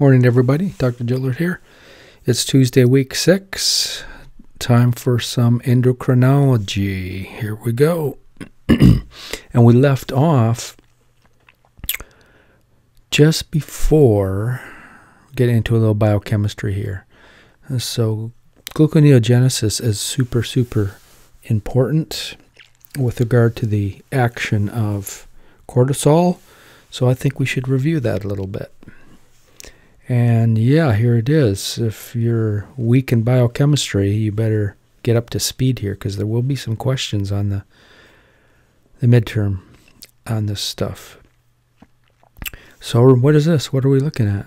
Morning, everybody. Dr. Gillard here. It's Tuesday, week 6. Time for some endocrinology. Here we go. And we left off just before getting into a little biochemistry here. So gluconeogenesis is super important with regard to the action of cortisol. So I think we should review that a little bit. And yeah, here it is. If you're weak in biochemistry, you better get up to speed here, because there will be some questions on the midterm on this stuff. So what is this? What are we looking at?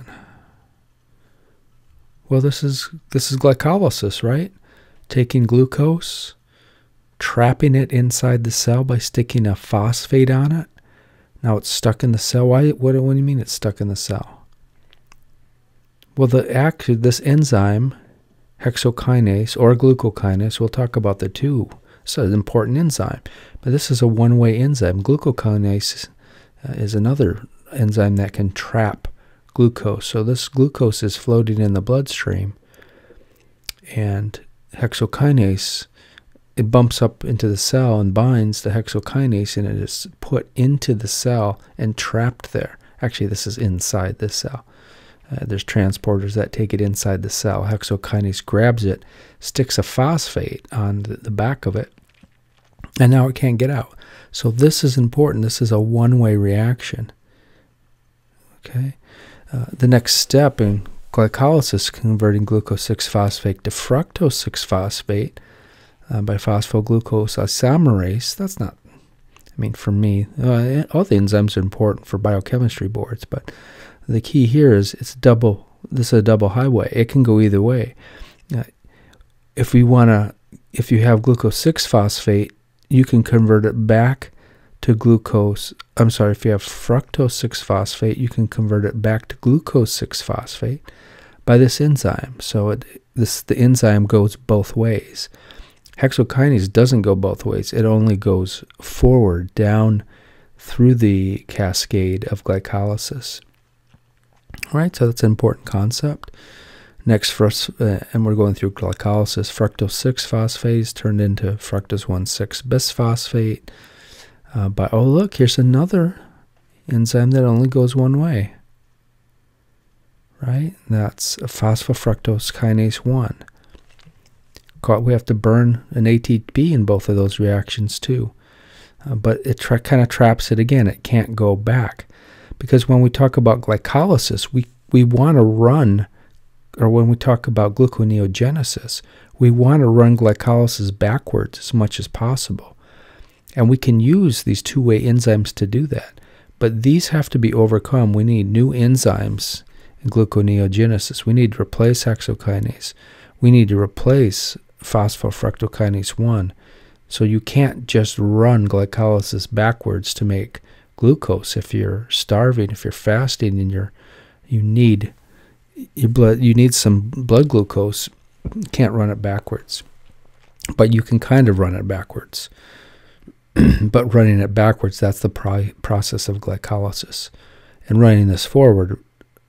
Well, this is glycolysis, right? Taking glucose, trapping it inside the cell by sticking a phosphate on it. Now it's stuck in the cell. What do you mean it's stuck in the cell? Well, this enzyme, hexokinase or glucokinase, we'll talk about the two. It's an important enzyme, but this is a one-way enzyme. Glucokinase is another enzyme that can trap glucose. So this glucose is floating in the bloodstream, and hexokinase, it bumps up into the cell and binds the hexokinase, and it is put into the cell and trapped there. Actually, this is inside the cell. There's transporters that take it inside the cell. Hexokinase grabs it, sticks a phosphate on the back of it, and now it can't get out. So this is important. This is a one-way reaction. Okay. The next step in glycolysis, converting glucose 6-phosphate to fructose 6-phosphate by phosphoglucose isomerase. That's not, I mean, for me, all the enzymes are important for biochemistry boards, but the key here is this is a double highway. It can go either way. If you have glucose 6-phosphate, you can convert it back to glucose. I'm sorry, if you have fructose 6-phosphate, you can convert it back to glucose 6-phosphate by this enzyme. So the enzyme goes both ways. Hexokinase doesn't go both ways. It only goes forward, down through the cascade of glycolysis. All right, so that's an important concept. Next for us, and we're going through glycolysis, fructose 6-phosphate is turned into fructose 1,6-bisphosphate. But oh look, here's another enzyme that only goes one way. Right? That's phosphofructose kinase 1. We have to burn an ATP in both of those reactions too. But it kind of traps it again. It can't go back. Because when we talk about glycolysis, we want to run, or when we talk about gluconeogenesis, we want to run glycolysis backwards as much as possible. And we can use these two-way enzymes to do that. But these have to be overcome. We need new enzymes in gluconeogenesis. We need to replace hexokinase. We need to replace phosphofructokinase 1. So you can't just run glycolysis backwards to make glucose. If you're starving, if you're fasting, and you need some blood glucose, you can't run it backwards. But you can kind of run it backwards. But running it backwards, that's the process of glycolysis. And running this forward,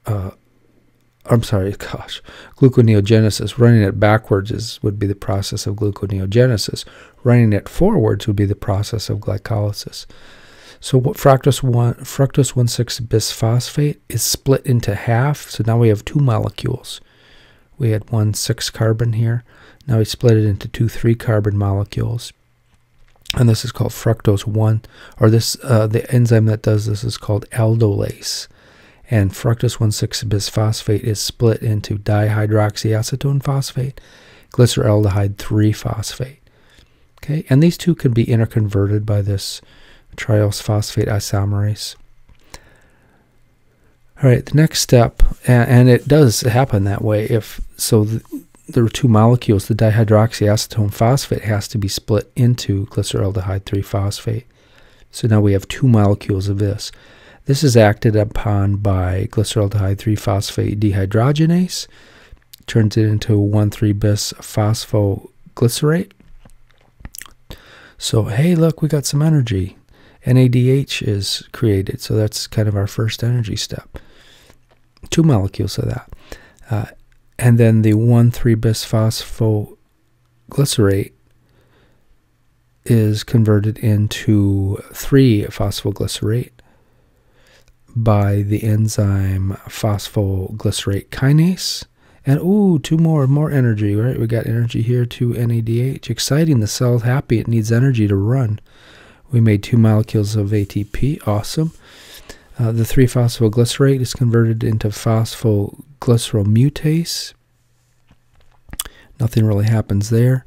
gluconeogenesis, running it backwards would be the process of gluconeogenesis. Running it forwards would be the process of glycolysis. So what fructose 1,6-bisphosphate is split into half. So now we have two molecules. We had one 6-carbon here. Now we split it into two 3-carbon molecules. And this is called fructose 1, or the enzyme that does this is called aldolase. And fructose 1,6-bisphosphate is split into dihydroxyacetone phosphate, glyceraldehyde 3-phosphate. Okay, and these two can be interconverted by this triose phosphate isomerase. All right, the next step, and it does happen that way. There are two molecules. The dihydroxyacetone phosphate has to be split into glyceraldehyde 3-phosphate. So now we have two molecules of this. This is acted upon by glyceraldehyde 3-phosphate dehydrogenase, turns it into 1,3-bis-phosphoglycerate. So, hey, look, we got some energy. NADH is created, so that's kind of our first energy step. 2 molecules of that. And then the 1,3-bisphosphoglycerate is converted into 3-phosphoglycerate by the enzyme phosphoglycerate kinase. And, ooh, 2 more energy, right? We got energy here, 2 NADH. Exciting, the cell's happy, it needs energy to run. We made 2 molecules of ATP, awesome. The 3-phosphoglycerate is converted into phosphoglyceromutase. Nothing really happens there.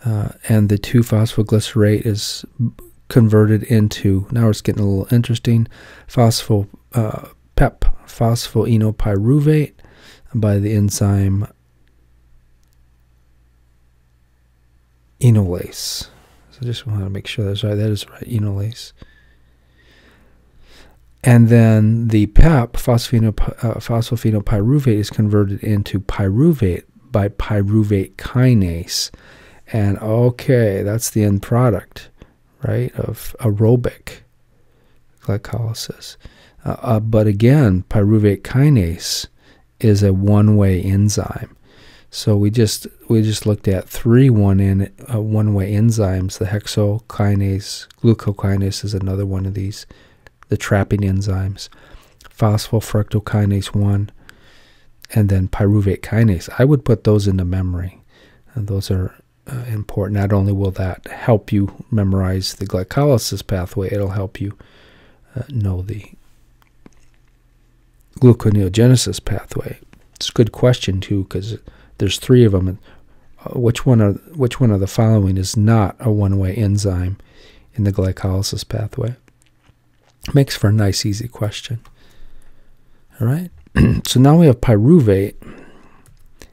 And the 2-phosphoglycerate is converted into, now it's getting a little interesting, phosphoenopyruvate by the enzyme enolase. So just want to make sure that's right. That is right, enolase. And then the PEP, phosphophenopyruvate, is converted into pyruvate by pyruvate kinase. And okay, that's the end product, right, of aerobic glycolysis. But again, pyruvate kinase is a one-way enzyme. So we just looked at 3 one-way enzymes. The hexokinase, glucokinase is another one of these, the trapping enzymes. Phosphofructokinase 1, and then pyruvate kinase. I would put those into memory. And those are important. Not only will that help you memorize the glycolysis pathway, it'll help you know the gluconeogenesis pathway. It's a good question too, because there's 3 of them. Which one of the following is not a one-way enzyme in the glycolysis pathway? Makes for a nice, easy question. All right. So now we have pyruvate,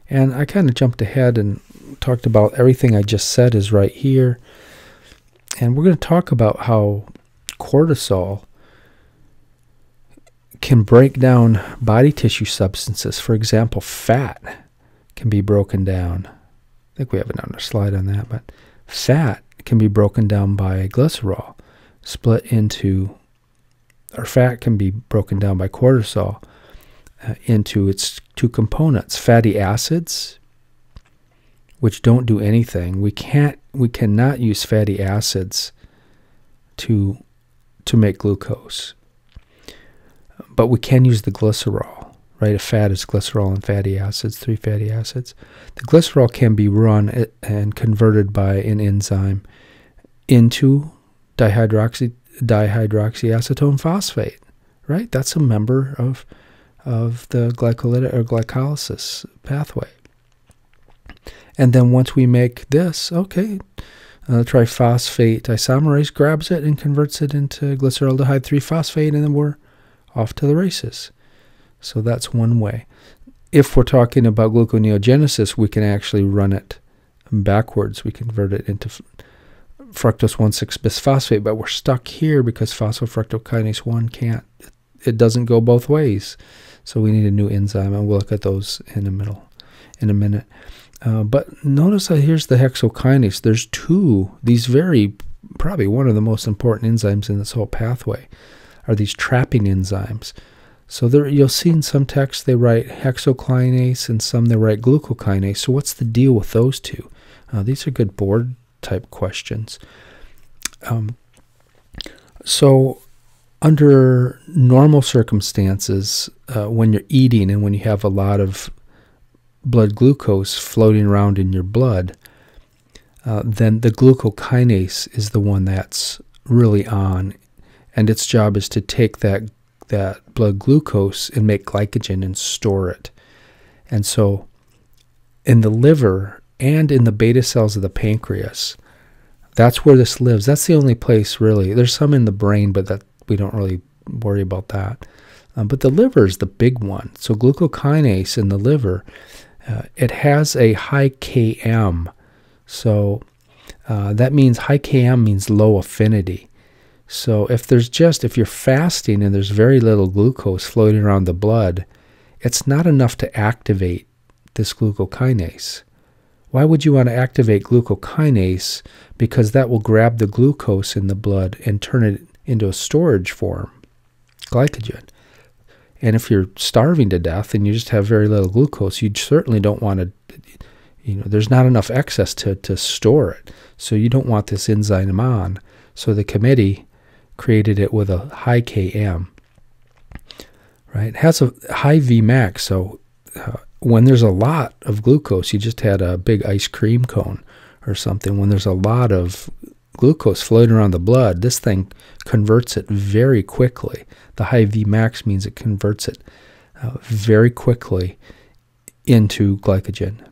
and I kind of jumped ahead and talked about everything I just said is right here, and we're going to talk about how cortisol can break down body tissue substances. For example, fat can be broken down. I think we have another slide on that, but fat can be broken down by glycerol, split into, or fat can be broken down by cortisol into its 2 components: fatty acids, which don't do anything. We cannot use fatty acids to make glucose. But we can use the glycerol, right? A fat is glycerol and fatty acids, 3 fatty acids. The glycerol can be run and converted by an enzyme into dihydroxyacetone phosphate, right? That's a member of the glycolytic or glycolysis pathway. And then once we make this, okay, triphosphate isomerase grabs it and converts it into glyceraldehyde 3-phosphate, and then we're off to the races. So that's one way. If we're talking about gluconeogenesis, we can actually run it backwards. We convert it into fructose 1,6-bisphosphate, but we're stuck here because phosphofructokinase 1 can't. It doesn't go both ways. So we need a new enzyme, and we'll look at those in a minute. But notice that here's the hexokinase. There's 2. These probably one of the most important enzymes in this whole pathway are these trapping enzymes. So there, you'll see in some texts they write hexokinase, and some they write glucokinase. So what's the deal with those 2? These are good board type questions. So under normal circumstances, when you're eating and when you have a lot of blood glucose floating around in your blood, then the glucokinase is the one that's really on, and its job is to take that blood glucose and make glycogen and store it. And so in the liver and in the beta cells of the pancreas, that's where this lives. That's the only place really. There's some in the brain, but that we don't really worry about that. But the liver is the big one. So glucokinase in the liver, it has a high Km. So that means high Km means low affinity. So if you're fasting and there's very little glucose floating around the blood, it's not enough to activate this glucokinase. Why would you want to activate glucokinase? Because that will grab the glucose in the blood and turn it into a storage form, glycogen. And if you're starving to death and you just have very little glucose, you certainly don't want to, there's not enough excess to store it. So you don't want this enzyme on. So the committee created it with a high Km. Right? It has a high Vmax, so when there's a lot of glucose, you just had a big ice cream cone or something. When there's a lot of glucose floating around the blood, this thing converts it very quickly. The high Vmax means it converts it very quickly into glycogen.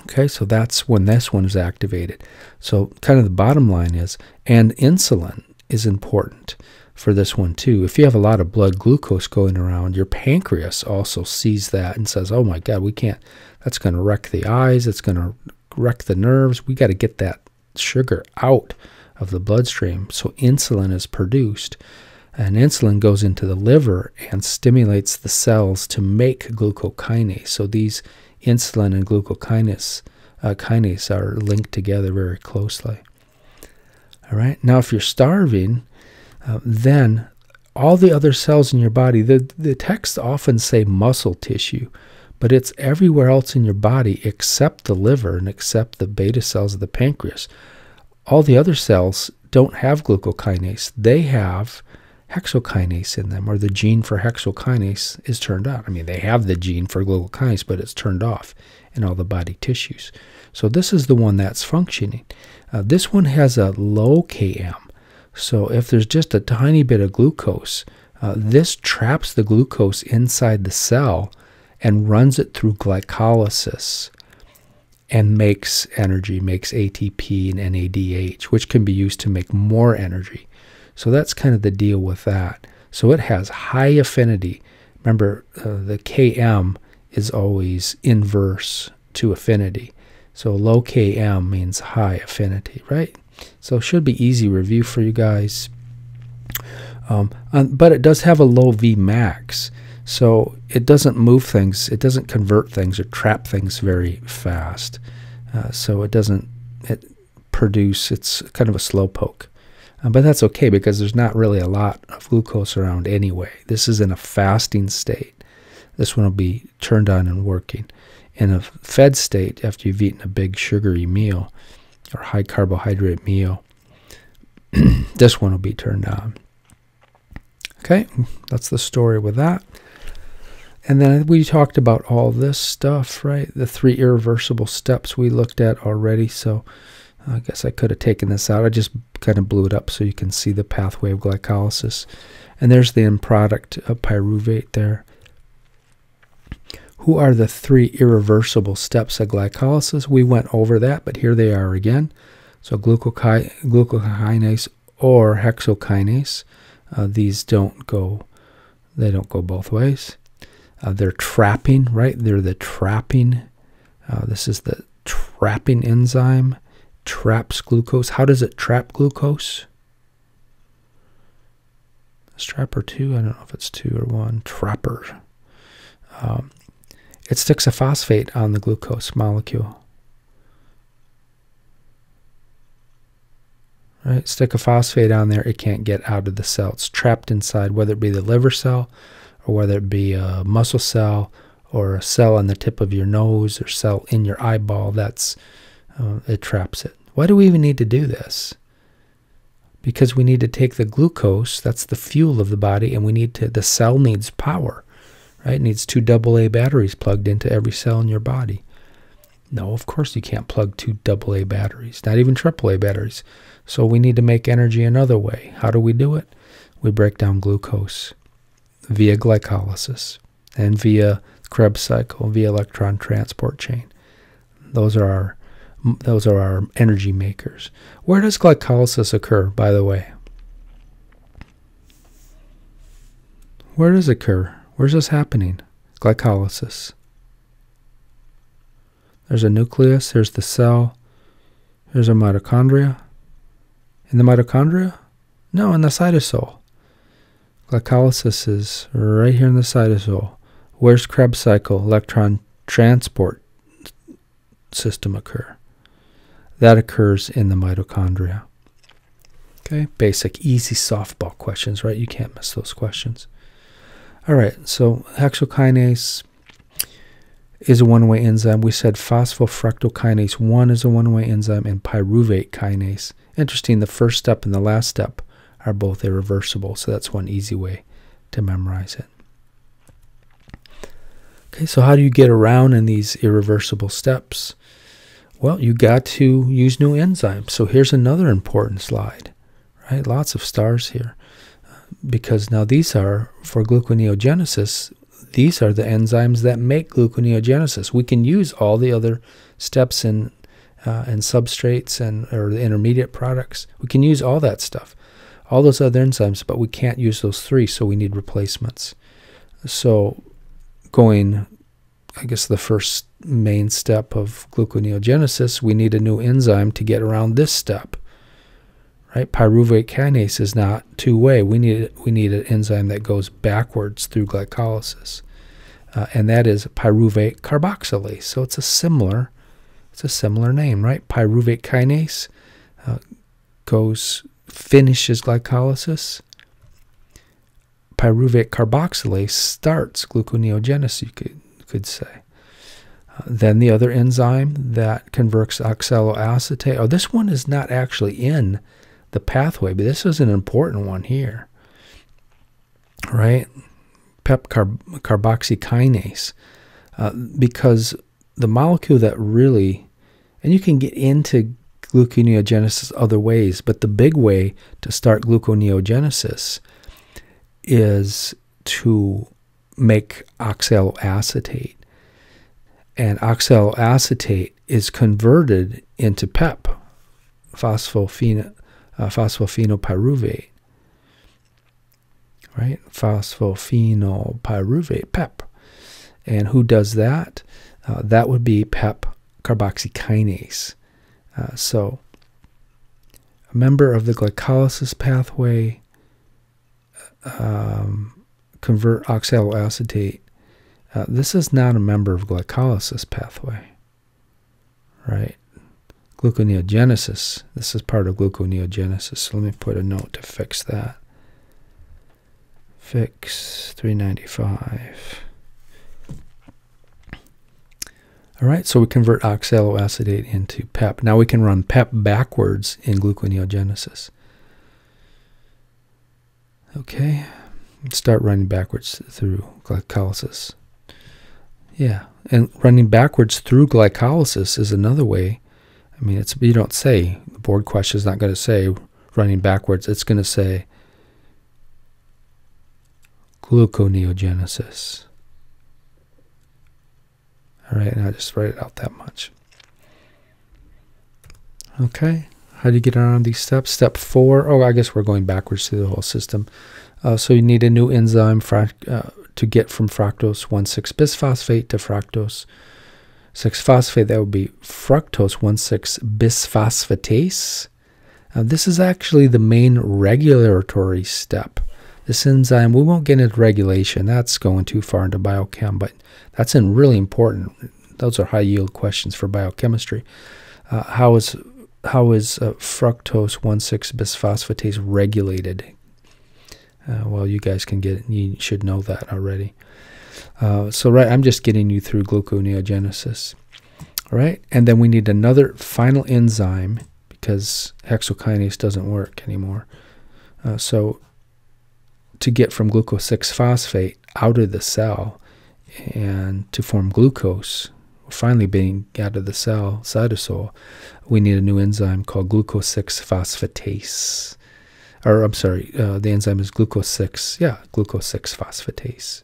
Okay, so that's when this one is activated. So kind of the bottom line is, and insulin is important for this one too. If you have a lot of blood glucose going around, your pancreas also sees that and says, oh my God, we can't, that's going to wreck the eyes, it's going to wreck the nerves, we got to get that sugar out of the bloodstream. So insulin is produced, and insulin goes into the liver and stimulates the cells to make glucokinase. So these insulin and glucokinase are linked together very closely. All right, now if you're starving, then all the other cells in your body, the texts often say muscle tissue, but it's everywhere else in your body except the liver and except the beta cells of the pancreas. All the other cells don't have glucokinase. They have hexokinase in them, or the gene for hexokinase is turned on. I mean, they have the gene for glucokinase, but it's turned off in all the body tissues. So this is the one that's functioning. This one has a low Km. So if there's just a tiny bit of glucose, this traps the glucose inside the cell and runs it through glycolysis and makes energy, makes ATP and NADH, which can be used to make more energy. So that's kind of the deal with that. So it has high affinity. Remember, the Km is always inverse to affinity. So low Km means high affinity, right? So it should be easy review for you guys. But it does have a low Vmax. So it doesn't move things, it doesn't convert things or trap things very fast. So it doesn't produce, it's kind of a slow poke. But that's okay because there's not really a lot of glucose around anyway. This is in a fasting state. This one will be turned on and working. In a fed state, after you've eaten a big sugary meal or high carbohydrate meal, this one will be turned on. Okay, that's the story with that. And then we talked about all this stuff, right? The 3 irreversible steps we looked at already. So I guess I could have taken this out. I just kind of blew it up so you can see the pathway of glycolysis. And there's the end product of pyruvate there. Who are the 3 irreversible steps of glycolysis? We went over that, but here they are again. So glucokinase or hexokinase. These don't go both ways. They're trapping, right? They're the trapping. This is the trapping enzyme. Traps glucose. How does it trap glucose? Is trapper 2? I don't know if it's 2 or 1. Trapper. It sticks a phosphate on the glucose molecule. Right? Stick a phosphate on there, it can't get out of the cell. It's trapped inside, whether it be the liver cell or whether it be a muscle cell or a cell on the tip of your nose or cell in your eyeball. That's it traps it. Why do we even need to do this? Because we need to take the glucose, that's the fuel of the body, and we need to, the cell needs power, right? It needs 2 AA batteries plugged into every cell in your body. No, of course you can't plug 2 AA batteries, not even AAA batteries. So we need to make energy another way. How do we do it? We break down glucose via glycolysis and via Krebs cycle, via electron transport chain. Those are our energy makers. Where does glycolysis occur, by the way? Where does it occur? Where's this happening? Glycolysis. There's a nucleus, there's the cell, there's a mitochondria. In the mitochondria? No, in the cytosol. Glycolysis is right here in the cytosol. Where's Krebs cycle, electron transport system occur? That occurs in the mitochondria. Okay, basic, easy softball questions, right? You can't miss those questions. All right, so hexokinase is a one-way enzyme. We said phosphofructokinase 1 is a one-way enzyme, and pyruvate kinase. Interesting, the first step and the last step are both irreversible, so that's one easy way to memorize it. Okay, so how do you get around in these irreversible steps? Well, you got to use new enzymes. So here's another important slide, right? Lots of stars here. Because now these are, for gluconeogenesis, these are the enzymes that make gluconeogenesis. We can use all the other steps and substrates or the intermediate products. We can use all that stuff, all those other enzymes, but we can't use those three, so we need replacements. So going, I guess, the first main step of gluconeogenesis, we need a new enzyme to get around this step. Right? Pyruvate kinase is not two-way. We need an enzyme that goes backwards through glycolysis, and that is pyruvate carboxylase. So it's a similar name, right? Pyruvate kinase finishes glycolysis. Pyruvate carboxylase starts gluconeogenesis, you could say. Then the other enzyme that converts oxaloacetate. Oh, this one is not actually in the pathway, but this is an important one here, right? PEP carboxykinase, because the molecule that really, and you can get into gluconeogenesis other ways, but the big way to start gluconeogenesis is to make oxaloacetate, and oxaloacetate is converted into PEP, phosphoenolpyruvate, right? Phosphoenolpyruvate, PEP. And who does that? That would be PEP carboxykinase. So a member of the glycolysis pathway, convert oxaloacetate. This is not a member of glycolysis pathway, right? Gluconeogenesis. This is part of gluconeogenesis. So let me put a note to fix that. Fix 395. All right, so we convert oxaloacetate into PEP. Now we can run PEP backwards in gluconeogenesis. Okay, let's start running backwards through glycolysis. Yeah, and running backwards through glycolysis is another way. I mean, you don't say, the board question is not going to say running backwards. It's going to say gluconeogenesis. All right, and I'll just write it out that much. Okay, how do you get around these steps? Step 4, oh, I guess we're going backwards through the whole system. So you need a new enzyme to get from fructose 1,6-bisphosphate to fructose 6-phosphate. That would be fructose 1,6-bisphosphatase. This is actually the main regulatory step. This enzyme, we won't get into regulation. That's going too far into biochem, but that's really important. Those are high-yield questions for biochemistry. How is fructose 1,6-bisphosphatase regulated? Well, you guys you should know that already. So right, I'm just getting you through gluconeogenesis. All right, and then we need another final enzyme because hexokinase doesn't work anymore. So to get from glucose-6-phosphate out of the cell and to form glucose, finally being out of the cell, cytosol, we need a new enzyme called glucose-6-phosphatase. Or, I'm sorry, the enzyme is glucose-6-phosphatase.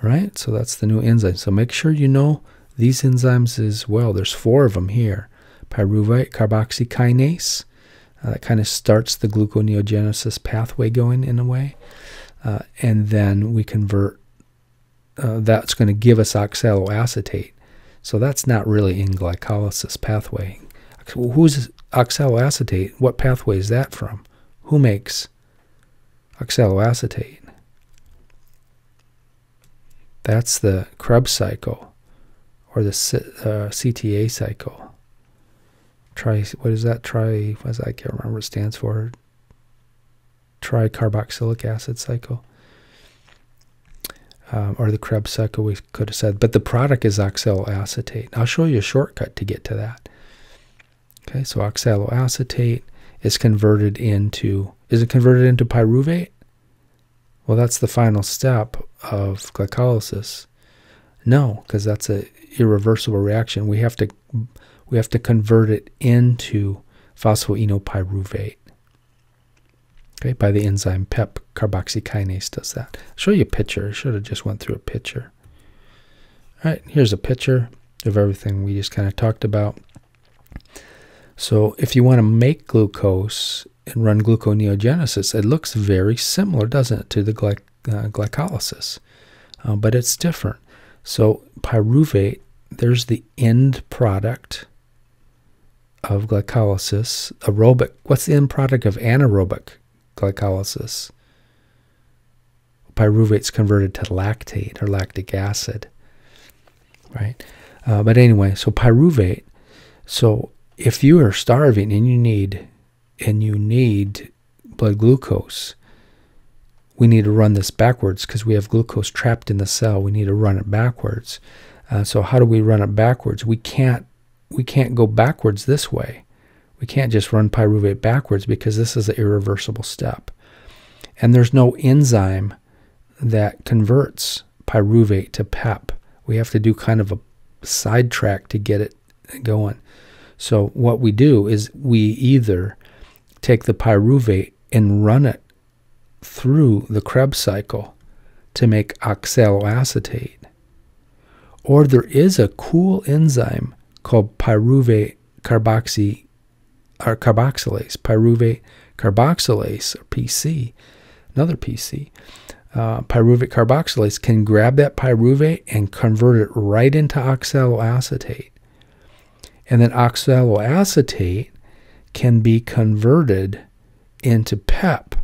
All right, so that's the new enzyme. So make sure you know these enzymes as well. There's 4 of them here. Pyruvate carboxykinase, that kind of starts the gluconeogenesis pathway going in a way. And then we convert, that's going to give us oxaloacetate. So that's not really in glycolysis pathway. Who's oxaloacetate? What pathway is that from? Who makes oxaloacetate? That's the Krebs cycle, or the CTA cycle. What is that? I can't remember what it stands for. Tricarboxylic acid cycle. or the Krebs cycle we could have said, but the product is oxaloacetate. I'll show you a shortcut to get to that. Okay, so oxaloacetate is converted into, is it converted into pyruvate? Well, that's the final step of glycolysis. No, because that's an irreversible reaction. We have to convert it into phosphoenolpyruvate. Okay, by the enzyme PEP carboxykinase does that. I'll show you a picture. I should have just went through a picture. All right, here's a picture of everything we just kind of talked about. So if you want to make glucose and run gluconeogenesis, it looks very similar, doesn't it, to the glycolysis, but it's different. So pyruvate, there's the end product of glycolysis. Aerobic, what's the end product of anaerobic glycolysis? Pyruvate's converted to lactate or lactic acid, right? But anyway, so pyruvate. So if you are starving and you need blood glucose, we need to run this backwards because we have glucose trapped in the cell. We need to run it backwards. So how do we run it backwards? We can't go backwards this way. We can't just run pyruvate backwards because this is an irreversible step. And there's no enzyme that converts pyruvate to PEP. We have to do kind of a sidetrack to get it going. So what we do is we either take the pyruvate and run it through the Krebs cycle to make oxaloacetate, or there is a cool enzyme called pyruvate carboxylase, pyruvate carboxylase, or PC, another PC. Pyruvate carboxylase can grab that pyruvate and convert it right into oxaloacetate. And then oxaloacetate can be converted into PEP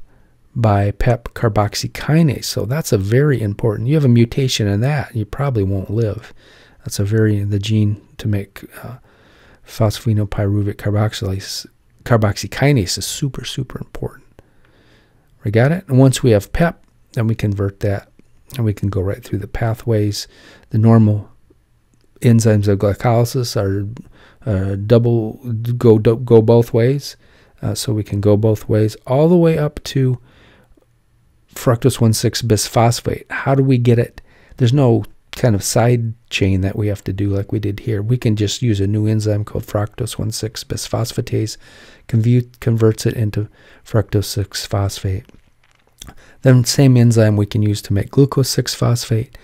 by PEP carboxykinase. So that's a very important. You have a mutation in that, you probably won't live. That's the gene to make phosphoenolpyruvate carboxykinase is super, super important. We got it? And once we have PEP, then we convert that, and we can go right through the pathways. The normal enzymes of glycolysis are go both ways, so we can go both ways all the way up to fructose 1,6 bisphosphate. How do we get it? There's no kind of side chain that we have to do like we did here. We can just use a new enzyme called fructose 1,6 bisphosphatase, converts it into fructose 6-phosphate. Then same enzyme we can use to make glucose 6-phosphate.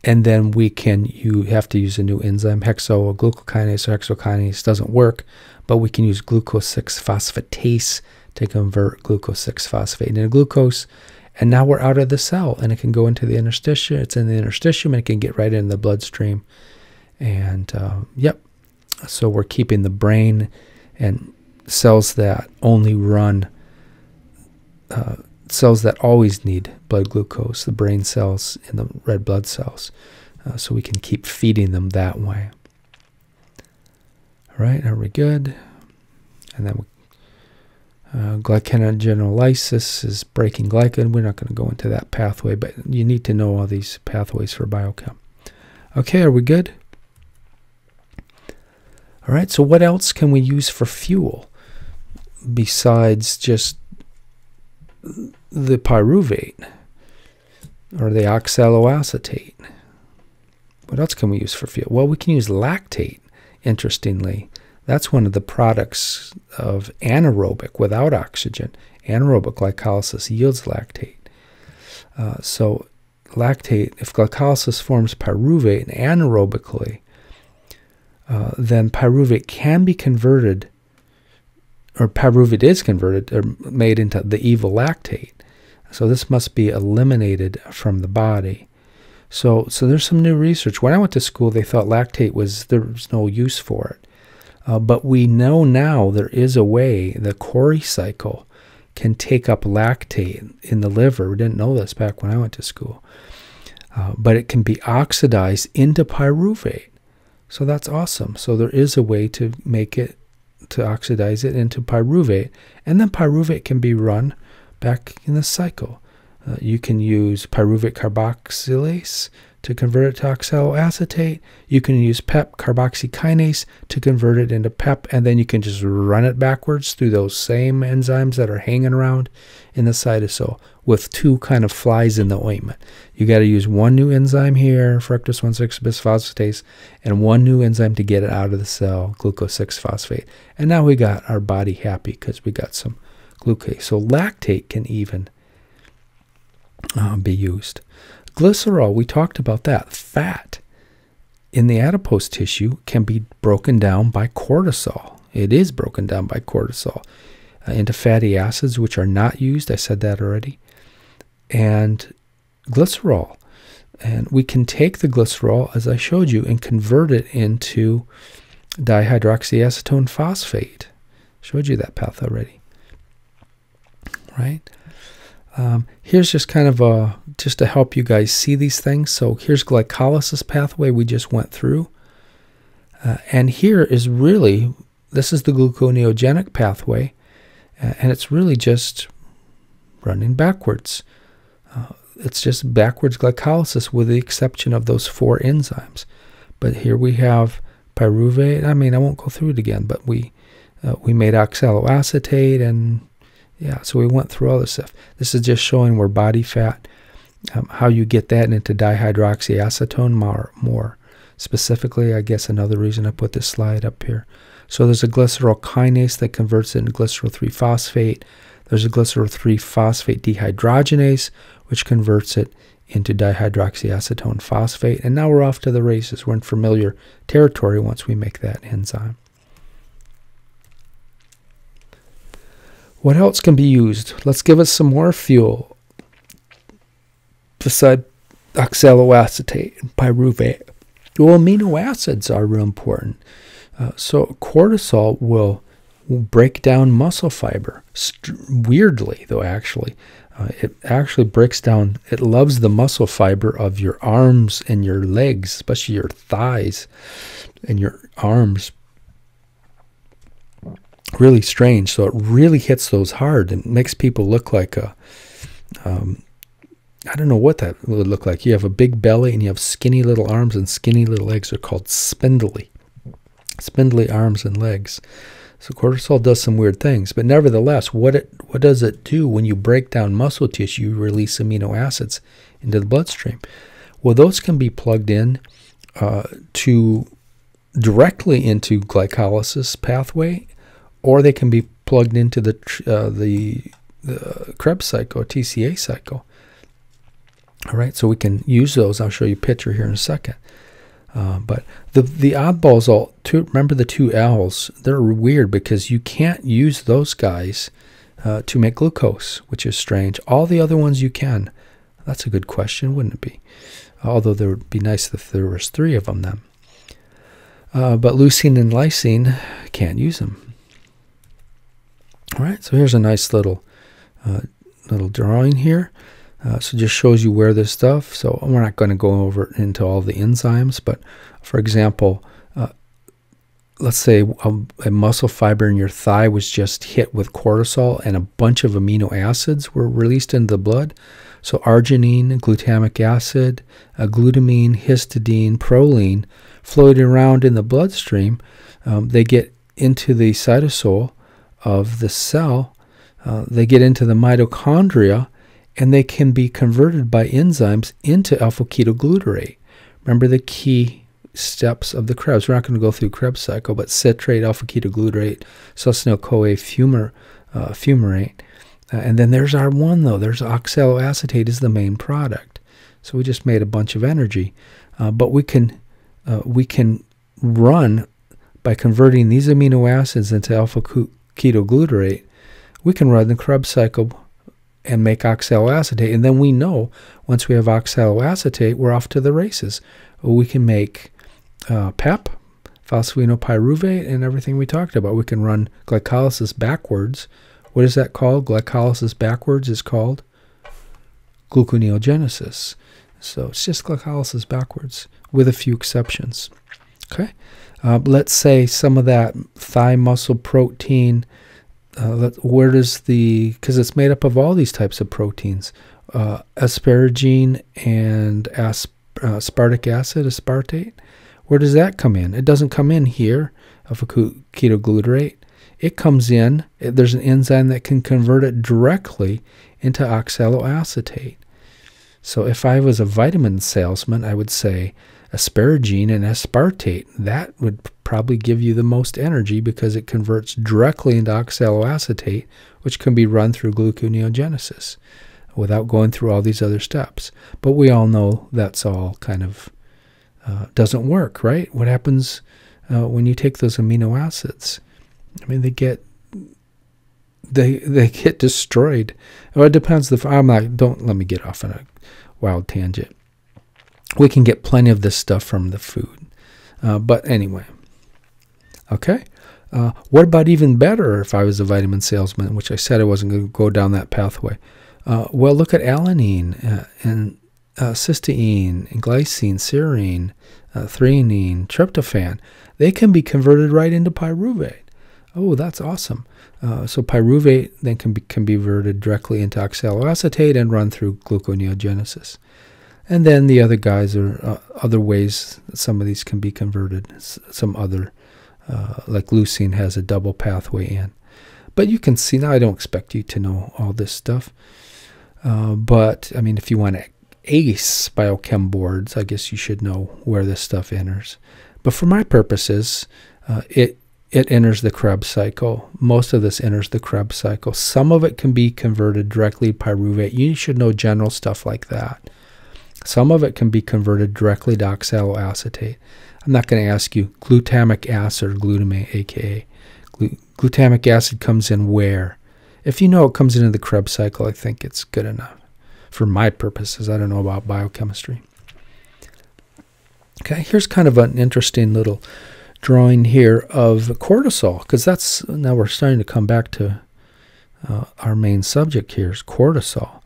And then you have to use a new enzyme, hexoglucokinase or hexokinase doesn't work, but we can use glucose 6-phosphatase to convert glucose 6-phosphate into glucose. And now we're out of the cell, and it can go into the interstitium. It's in the interstitium, and it can get right in the bloodstream. And yep, so we're keeping the brain and cells that only run, cells that always need blood glucose, the brain cells and the red blood cells, so we can keep feeding them that way. All right, are we good? And then glyconeogenesis is breaking glycan. We're not going to go into that pathway, but you need to know all these pathways for biochem. Okay, are we good? All right, so what else can we use for fuel besides just the pyruvate or the oxaloacetate? What else can we use for fuel? Well, we can use lactate, interestingly. That's one of the products of anaerobic without oxygen. Anaerobic glycolysis yields lactate. So lactate, if glycolysis forms pyruvate anaerobically, then pyruvate can be converted, or pyruvate is converted or made into the evil lactate. So this must be eliminated from the body. So there's some new research. When I went to school, they thought lactate there was no use for it. But we know now there is a way the Cori cycle can take up lactate in the liver. We didn't know this back when I went to school. But it can be oxidized into pyruvate. So that's awesome. So there is a way to make it, to oxidize it into pyruvate. And then pyruvate can be run back in the cycle. You can use pyruvate carboxylase to convert it to oxaloacetate. You can use PEP carboxykinase to convert it into PEP, and then you can just run it backwards through those same enzymes that are hanging around in the cytosol with two kind of flies in the ointment. You got to use one new enzyme here, fructose 1,6-bisphosphatase, and one new enzyme to get it out of the cell, glucose-6-phosphate. And now we got our body happy because we got some glucose. So lactate can even be used. Glycerol, we talked about that. Fat in the adipose tissue can be broken down by cortisol. It is broken down by cortisol into fatty acids, which are not used. I said that already. And glycerol. And we can take the glycerol, as I showed you, and convert it into dihydroxyacetone phosphate. Showed you that path already. Right? Here's just kind of just to help you guys see these things. So here's glycolysis pathway we just went through. And here is really, this is the gluconeogenic pathway. And it's really just running backwards. It's just backwards glycolysis with the exception of those 4 enzymes. But here we have pyruvate. I mean, I won't go through it again, but we made oxaloacetate, and yeah, so we went through all this stuff. This is just showing where body fat, how you get that into dihydroxyacetone more specifically. I guess another reason I put this slide up here. So there's a glycerol kinase that converts it into glycerol 3-phosphate. There's a glycerol 3-phosphate dehydrogenase, which converts it into dihydroxyacetone phosphate. And now we're off to the races. We're in familiar territory once we make that enzyme. What else can be used? Let's give it some more fuel beside oxaloacetate and pyruvate. Well, amino acids are real important. So cortisol will break down muscle fiber. Weirdly, though, actually. It actually breaks down, it loves the muscle fiber of your arms and your legs, especially your thighs and your arms. Really strange. So it really hits those hard and makes people look like a, I don't know what that would look like. You have a big belly and you have skinny little arms and skinny little legs. They're called spindly arms and legs. So cortisol does some weird things, but nevertheless, what does it do when you break down muscle tissue? You release amino acids into the bloodstream. Well, those can be plugged in directly into glycolysis pathway, or they can be plugged into the Krebs cycle, TCA cycle. All right, so we can use those. I'll show you a picture here in a second. But the oddballs, remember the 2 L's, they're weird because you can't use those guys to make glucose, which is strange. All the other ones you can. That's a good question, wouldn't it be? Although there would be nice if there was 3 of them then. But leucine and lysine, can't use them. All right, so here's a nice little drawing here. So it just shows you where this stuff. So we're not going to go over into all the enzymes, but for example, let's say a muscle fiber in your thigh was just hit with cortisol and a bunch of amino acids were released into the blood. So arginine, glutamic acid, glutamine, histidine, proline floating around in the bloodstream. They get into the cytosol of the cell. They get into the mitochondria, and they can be converted by enzymes into alpha-ketoglutarate. Remember the key steps of the Krebs. We're not going to go through Krebs cycle, but citrate, alpha-ketoglutarate, succinyl-CoA fumarate. And then there's our one, though. There's oxaloacetate is the main product. So we just made a bunch of energy. But we can run by converting these amino acids into alpha-ketoglutarate. We can run the Krebs cycle and make oxaloacetate, and then we know once we have oxaloacetate, we're off to the races. We can make PEP, phosphoenolpyruvate, and everything we talked about. We can run glycolysis backwards. What is that called? Glycolysis backwards is called gluconeogenesis. So it's just glycolysis backwards with a few exceptions. Okay, let's say some of that thigh muscle protein. Where does because it's made up of all these types of proteins. asparagine and aspartic acid, aspartate. Where does that come in? It doesn't come in here of a ketoglutarate. It comes in, there's an enzyme that can convert it directly into oxaloacetate. So if I was a vitamin salesman, I would say asparagine and aspartate. That would probably give you the most energy because it converts directly into oxaloacetate, which can be run through gluconeogenesis without going through all these other steps. But we all know that's all kind of doesn't work, right? What happens when you take those amino acids? I mean, they get destroyed. Well, it depends. Don't let me get off on a wild tangent. We can get plenty of this stuff from the food, but anyway. Okay. What about even better if I was a vitamin salesman, which I said I wasn't going to go down that pathway? Well, look at alanine and cysteine, and glycine, serine, threonine, tryptophan. They can be converted right into pyruvate. Oh, that's awesome. So pyruvate then can be converted directly into oxaloacetate and run through gluconeogenesis. And then the other guys are other ways that some of these can be converted. Some other, like leucine has a double pathway in. But you can see, now I don't expect you to know all this stuff. But, I mean, if you want to ace biochem boards, I guess you should know where this stuff enters. But for my purposes, it enters the Krebs cycle. Most of this enters the Krebs cycle. Some of it can be converted directly to pyruvate. You should know general stuff like that. Some of it can be converted directly to oxaloacetate. I'm not going to ask you glutamic acid or glutamate, aka glutamic acid comes in where. If you know it comes into the Krebs cycle, I think it's good enough for my purposes. I don't know about biochemistry. Okay, here's kind of an interesting little drawing here of cortisol, because that's, now we're starting to come back to our main subject here is cortisol.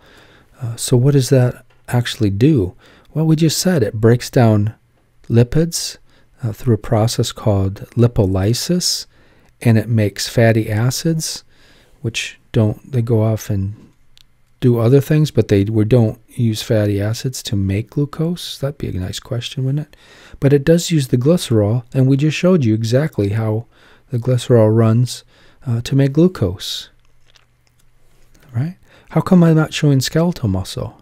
So what does that actually do? Well, we just said it breaks down lipids through a process called lipolysis, and it makes fatty acids, which they go off and do other things, but we don't use fatty acids to make glucose. That'd be a nice question, wouldn't it? But it does use the glycerol, and we just showed you exactly how the glycerol runs to make glucose. Right? How come I'm not showing skeletal muscle?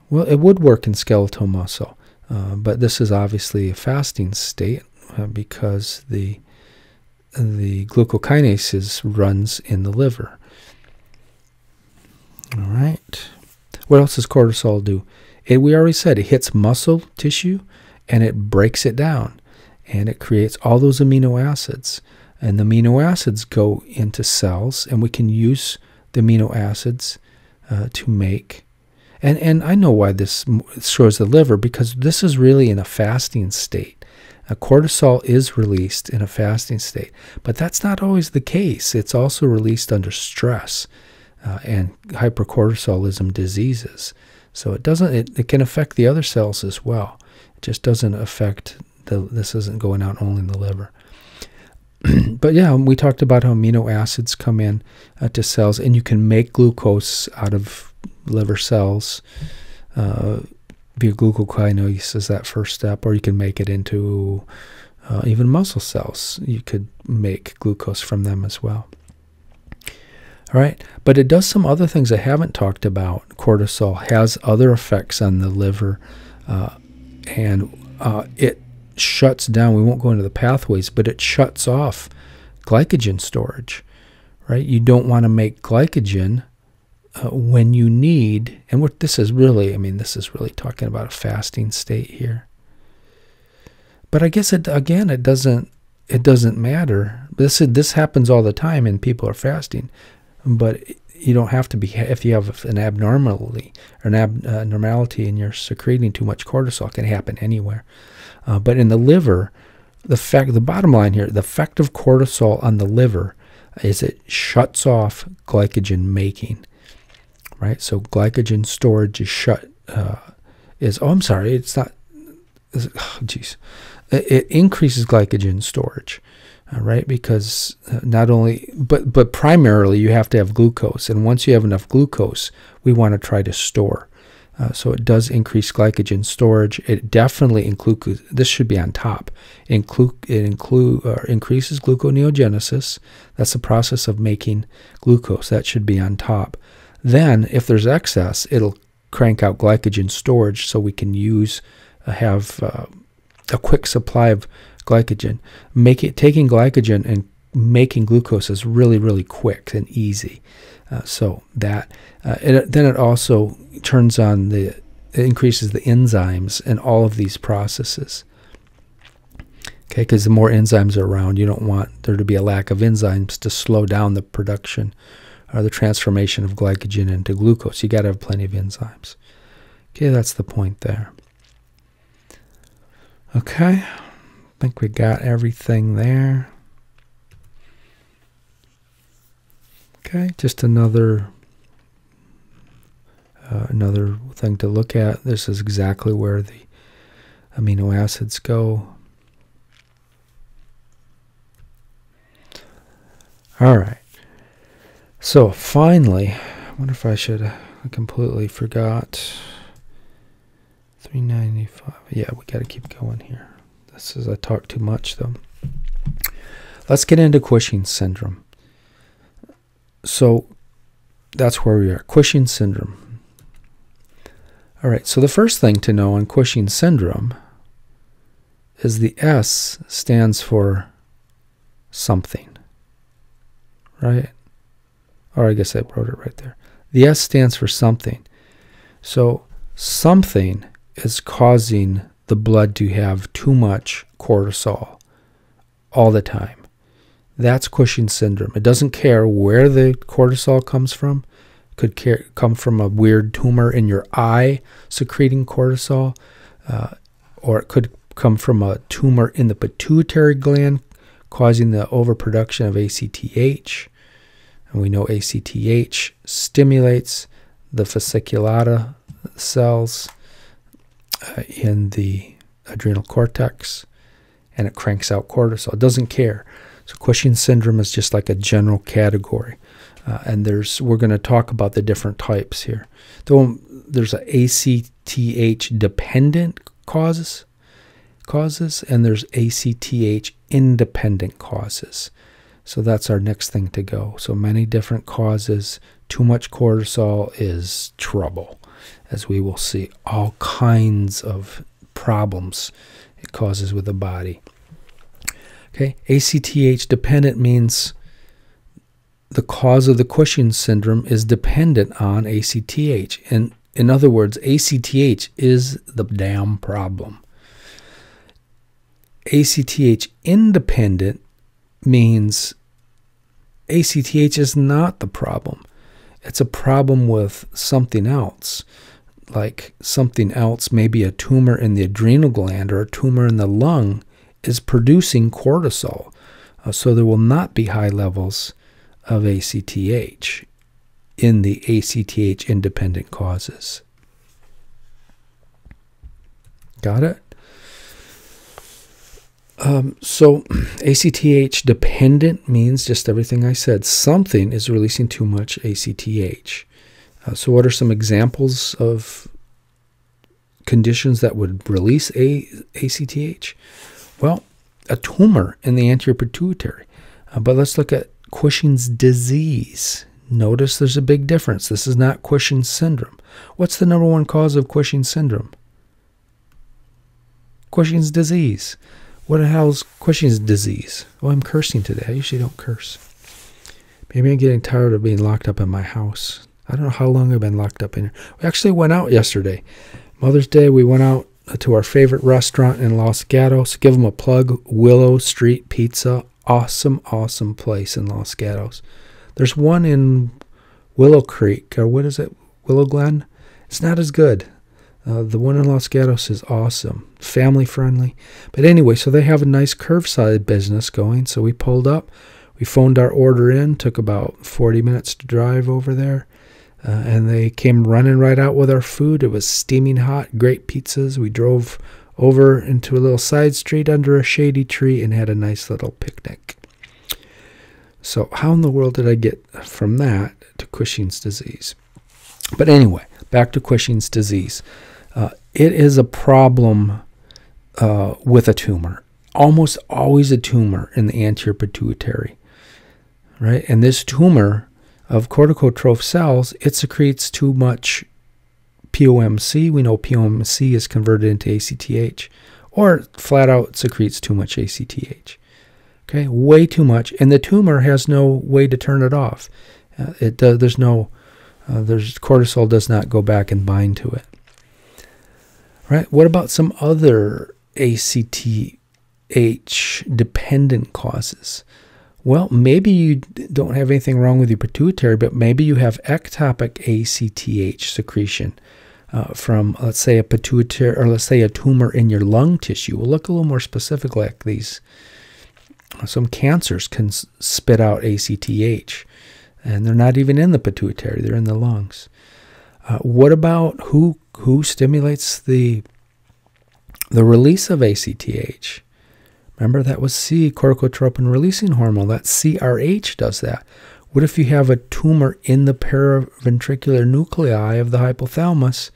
Well, it would work in skeletal muscle, but this is obviously a fasting state because the glucokinase runs in the liver. All right. What else does cortisol do? We already said it hits muscle tissue and it breaks it down, and it creates all those amino acids. And the amino acids go into cells, and we can use the amino acids to make. And I know why this shows the liver, because this is really in a fasting state. Cortisol is released in a fasting state, but that's not always the case. It's also released under stress and hypercortisolism diseases. So it can affect the other cells as well. It just doesn't affect this isn't going out only in the liver. But yeah, we talked about how amino acids come in to cells, and you can make glucose out of liver cells via glucokinase, that first step, or you can make it into even muscle cells. You could make glucose from them as well. All right, but it does some other things I haven't talked about. Cortisol has other effects on the liver, and it shuts down, we won't go into the pathways, but it shuts off glycogen storage, right? You don't want to make glycogen when you need, and what this is really, this is really talking about a fasting state here. But I guess it doesn't matter. This happens all the time, and people are fasting. But you don't have to be, if you have an abnormality or an abnormality and you're secreting too much cortisol, it can happen anywhere. But in the liver, the bottom line here, the effect of cortisol on the liver is it shuts off glycogen making, right? So glycogen storage is shut, it increases glycogen storage. right? Because not only, but primarily you have to have glucose. And once you have enough glucose, we want to try to store. So it does increase glycogen storage. It definitely includes, this should be on top. It increases gluconeogenesis. That's the process of making glucose. That should be on top. Then, if there's excess, it'll crank out glycogen storage so we can have a quick supply of glycogen. Taking glycogen and making glucose is really, really quick and easy. Then it also turns on it increases the enzymes in all of these processes. Okay, because the more enzymes are around, you don't want there to be a lack of enzymes to slow down the production or the transformation of glycogen into glucose. You got to have plenty of enzymes. Okay, that's the point there. Okay, I think we got everything there. Okay, just another thing to look at. This is exactly where the amino acids go. All right. So finally, I wonder if I completely forgot. 395. Yeah, we got to keep going here. I talked too much though. Let's get into Cushing's syndrome. So that's where we are. Cushing's syndrome. All right, so the first thing to know on Cushing's syndrome is the S stands for something, right? Or I guess I wrote it right there. The S stands for something. So something is causing the blood to have too much cortisol all the time. That's Cushing's syndrome. It doesn't care where the cortisol comes from. It could come from a weird tumor in your eye secreting cortisol, or it could come from a tumor in the pituitary gland causing the overproduction of ACTH. And we know ACTH stimulates the fasciculata cells in the adrenal cortex, and it cranks out cortisol. It doesn't care. So Cushing's syndrome is just like a general category. And we're going to talk about the different types here. There's an ACTH-dependent causes, and there's ACTH-independent causes. So that's our next thing to go. So many different causes. Too much cortisol is trouble, as we will see. All kinds of problems it causes with the body. Okay, ACTH-dependent means the cause of the Cushing's syndrome is dependent on ACTH. And in other words, ACTH is the damn problem. ACTH-independent means ACTH is not the problem. It's a problem with something else. Like something else, maybe a tumor in the adrenal gland or a tumor in the lung is producing cortisol. So there will not be high levels of ACTH in the ACTH-independent causes. Got it? So ACTH-dependent means just everything I said. Something is releasing too much ACTH. So what are some examples of conditions that would release ACTH? Well, a tumor in the anterior pituitary. But let's look at Cushing's disease. Notice there's a big difference. This is not Cushing's syndrome. What's the number one cause of Cushing's syndrome? Cushing's disease. What the hell is Cushing's disease? Oh, I'm cursing today. I usually don't curse. Maybe I'm getting tired of being locked up in my house. I don't know how long I've been locked up in here. We actually went out yesterday. Mother's Day, we went out to our favorite restaurant in Los Gatos. Give them a plug, Willow Street Pizza. Awesome, awesome place in Los Gatos. There's one in Willow Creek, or what is it? Willow Glen? It's not as good. The one in Los Gatos is awesome. Family friendly. But anyway, so they have a nice curbside business going. So we pulled up. We phoned our order in. Took about 40 minutes to drive over there. And they came running right out with our food. It was steaming hot, great pizzas. We drove over into a little side street under a shady tree and had a nice little picnic. So how in the world did I get from that to Cushing's disease? But anyway, back to Cushing's disease. It is a problem with a tumor. Almost always a tumor in the anterior pituitary, right? And this tumor of corticotroph cells, it secretes too much POMC. We know POMC is converted into ACTH, or flat out secretes too much ACTH. Okay, way too much, and the tumor has no way to turn it off. There's cortisol does not go back and bind to it. Right? What about some other ACTH-dependent causes? Well, maybe you don't have anything wrong with your pituitary, but maybe you have ectopic ACTH secretion from, let's say, a pituitary, or let's say a tumor in your lung tissue. We'll look a little more specific like these. Some cancers can spit out ACTH, and they're not even in the pituitary, they're in the lungs. What about who stimulates the release of ACTH? Remember, that was C, corticotropin releasing hormone. That CRH does that. What if you have a tumor in the paraventricular nuclei of the hypothalamus,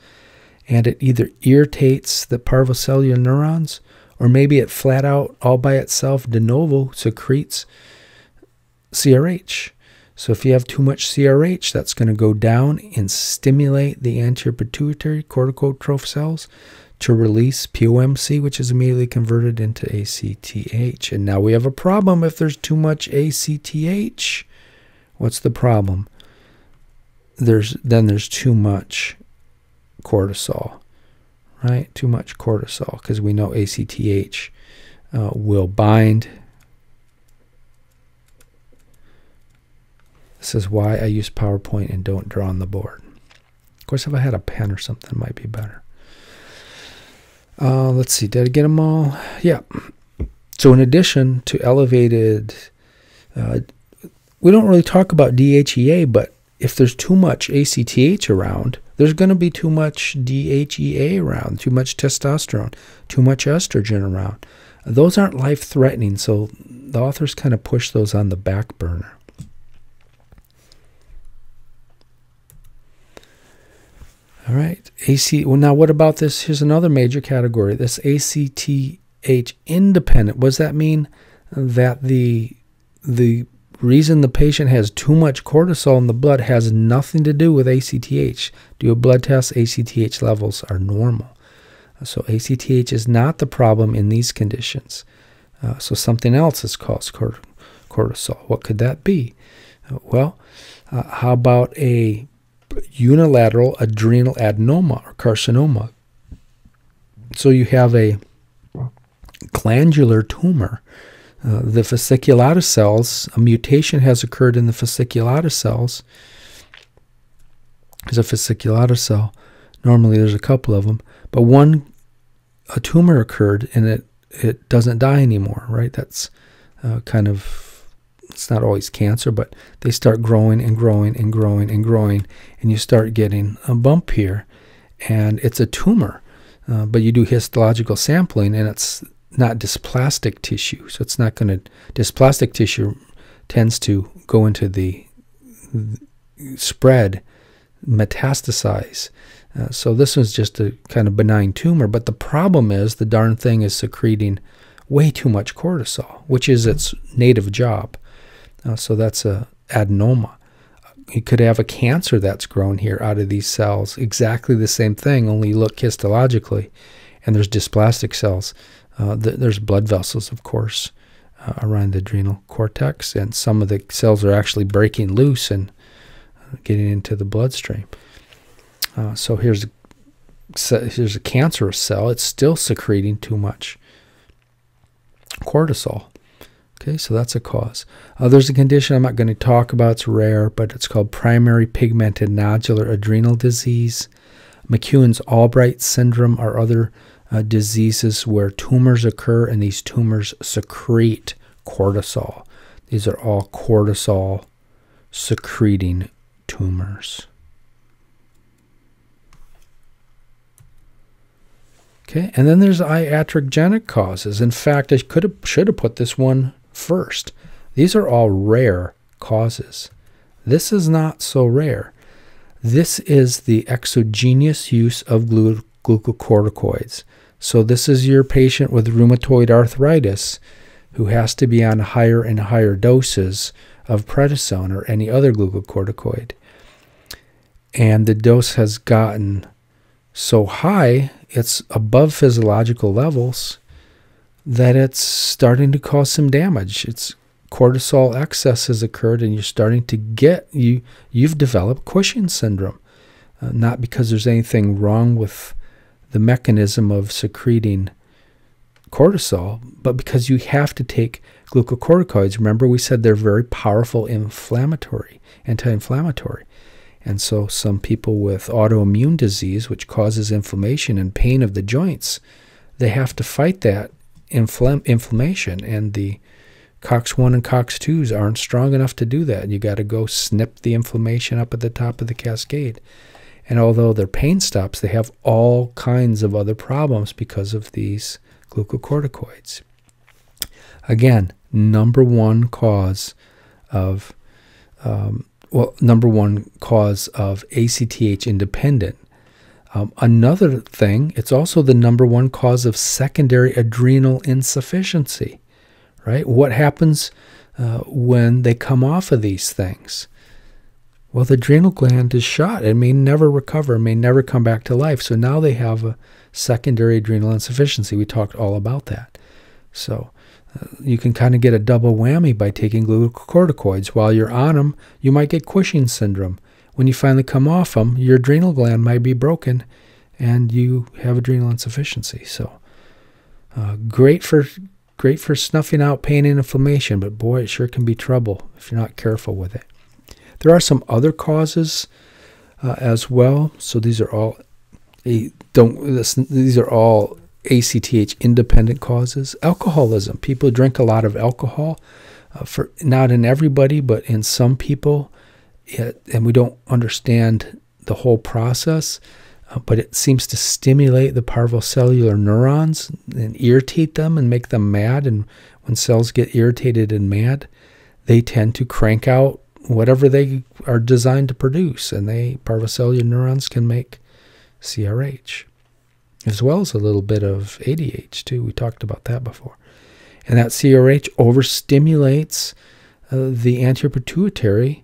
and it either irritates the parvocellular neurons, or maybe it flat out all by itself de novo secretes CRH. So if you have too much CRH, that's going to go down and stimulate the anterior pituitary corticotroph cells to release POMC, which is immediately converted into ACTH. And now we have a problem if there's too much ACTH. What's the problem? There's too much cortisol. Right? Too much cortisol, because we know ACTH will bind. This is why I use PowerPoint and don't draw on the board. Of course, if I had a pen or something, it might be better. Let's see, did I get them all? Yeah. So in addition to elevated, we don't really talk about DHEA, but if there's too much ACTH around, there's going to be too much DHEA around, too much testosterone, too much estrogen around. Those aren't life-threatening, so the authors kind of push those on the back burner. All right, well, now what about this? Here's another major category, this ACTH-independent. What does that mean? That the reason the patient has too much cortisol in the blood has nothing to do with ACTH. Do a blood test, ACTH levels are normal. So ACTH is not the problem in these conditions. So something else is caused cortisol. What could that be? Well, how about a unilateral adrenal adenoma or carcinoma? So you have a glandular tumor. The fasciculata cells, a mutation has occurred in the fasciculata cells. There's a fasciculata cell. Normally there's a couple of them. But a tumor occurred and it doesn't die anymore, right? That's kind of, it's not always cancer, but they start growing and growing and growing and growing, and you start getting a bump here. And it's a tumor, but you do histological sampling and it's not dysplastic tissue. So it's not going to, dysplastic tissue tends to go into the spread, metastasize. So this was just a kind of benign tumor, but the problem is the darn thing is secreting way too much cortisol, which is its native job. So that's a adenoma. You could have a cancer that's grown here out of these cells, exactly the same thing, only you look histologically, and there's dysplastic cells. There's blood vessels, of course, around the adrenal cortex, and some of the cells are actually breaking loose and getting into the bloodstream. So here's a cancerous cell. It's still secreting too much cortisol. Okay, so that's a cause. There's a condition I'm not going to talk about. It's rare, but it's called primary pigmented nodular adrenal disease. McEwen's-Albright syndrome are other diseases where tumors occur, and these tumors secrete cortisol. These are all cortisol secreting tumors. Okay, and then there's iatrogenic causes. In fact, I should have put this one first. These are all rare causes. This is not so rare. This is the exogenous use of glucocorticoids. So this is your patient with rheumatoid arthritis who has to be on higher and higher doses of prednisone or any other glucocorticoid. And the dose has gotten so high, it's above physiological levels, that it's starting to cause some damage. It's cortisol excess has occurred, and you're starting to get, you've developed Cushing syndrome. Not because there's anything wrong with the mechanism of secreting cortisol, but because you have to take glucocorticoids. Remember, we said they're very powerful anti-inflammatory. And so some people with autoimmune disease, which causes inflammation and pain of the joints, they have to fight that inflammation. And the COX-1 and COX-2s aren't strong enough to do that. You got to go snip the inflammation up at the top of the cascade. And although their pain stops, they have all kinds of other problems because of these glucocorticoids. Again, number one cause of ACTH independent. Another thing, it's also the number one cause of secondary adrenal insufficiency, right? What happens when they come off of these things? Well, the adrenal gland is shot. It may never recover, may never come back to life. So now they have a secondary adrenal insufficiency. We talked all about that. So you can kind of get a double whammy by taking glucocorticoids. While you're on them, you might get Cushing syndrome. When you finally come off them, your adrenal gland might be broken and you have adrenal insufficiency. So great for snuffing out pain and inflammation, but boy, it sure can be trouble if you're not careful with it. There are some other causes as well. So these are all ACTH independent causes. Alcoholism. People drink a lot of alcohol. For not in everybody, but in some people, and we don't understand the whole process. But it seems to stimulate the parvocellular neurons and irritate them and make them mad. And when cells get irritated and mad, they tend to crank out whatever they are designed to produce, and parvocellular neurons can make CRH, as well as a little bit of ADH too. We talked about that before. And that CRH overstimulates the anterior pituitary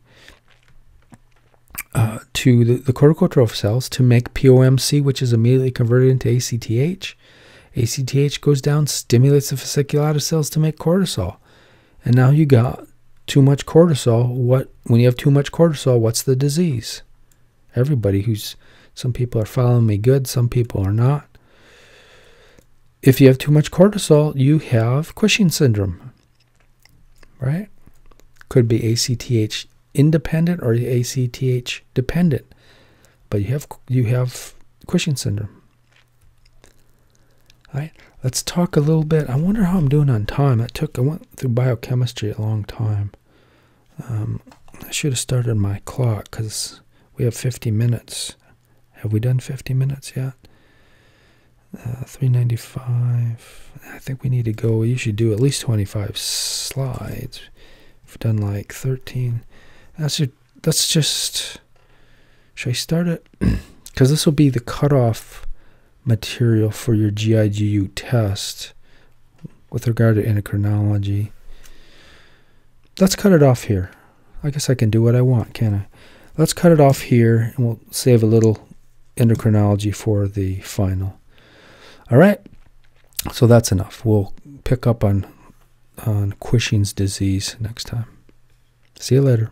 to the corticotroph cells to make POMC, which is immediately converted into ACTH. ACTH goes down, stimulates the fasciculatus cells to make cortisol. And now you got too much cortisol. When you have too much cortisol, what's the disease? Some people are following me good, some people are not. If you have too much cortisol, you have Cushing syndrome, right? Could be ACTH independent or ACTH dependent, but you have Cushing syndrome. All right, let's talk a little bit. I wonder how I'm doing on time. I went through biochemistry a long time. I should have started my clock because we have 50 minutes. Have we done 50 minutes yet? 395. I think we need to go. We usually do at least 25 slides. We've done like 13. Let's just. Should I start it? Because this will be the cutoff material for your GIGU test with regard to endocrinology. Let's cut it off here. I guess I can do what I want, can't I? Let's cut it off here, and we'll save a little endocrinology for the final. All right, so that's enough. We'll pick up on Cushing's disease next time. See you later.